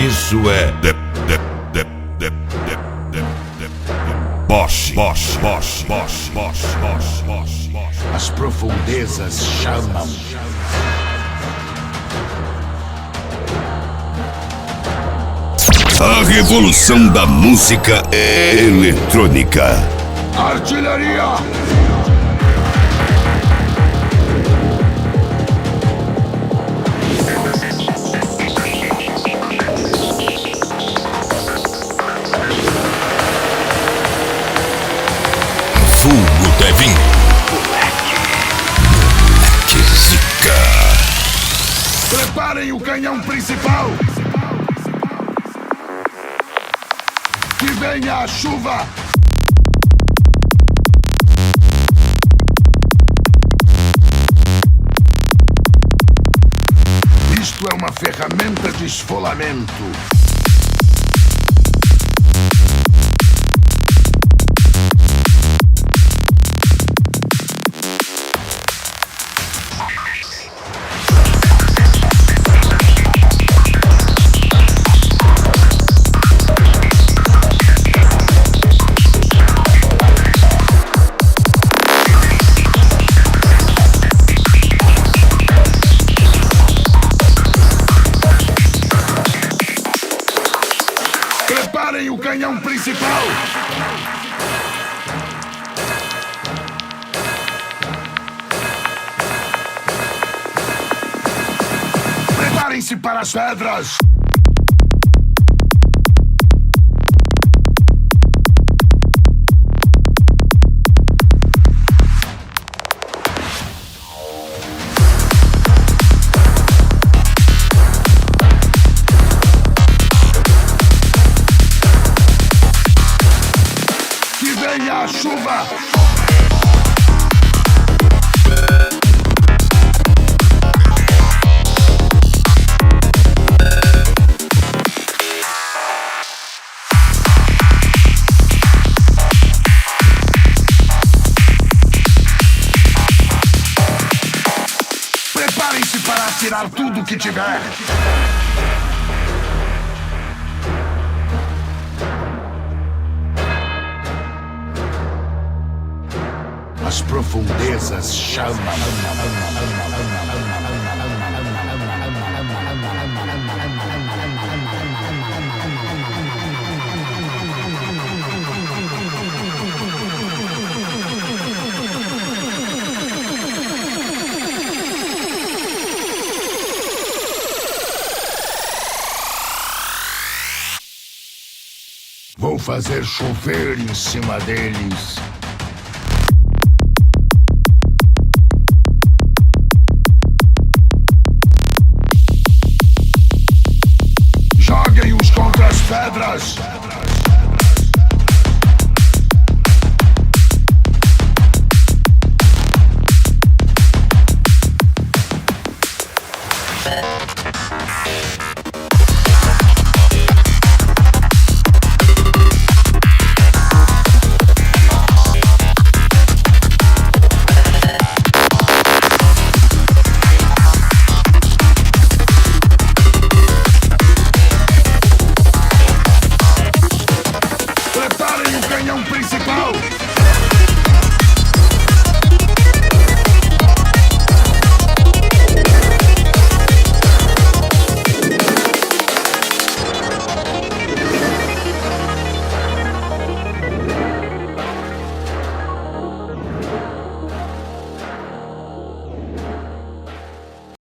Isso é Deboxe. As profundezas chamam. A revolução da música eletrônica. Artilharia! Vulgo Tevinho. Que zica. Preparem o canhão principal. Que venha a chuva. Isto é uma ferramenta de esfolamento. Preparem o canhão principal! Preparem-se para as pedras! Venha a chuva! Preparem-se para atirar tudo que tiver! As profundezas chamam. Vou fazer chover em cima deles. Joguem-os contra as pedras!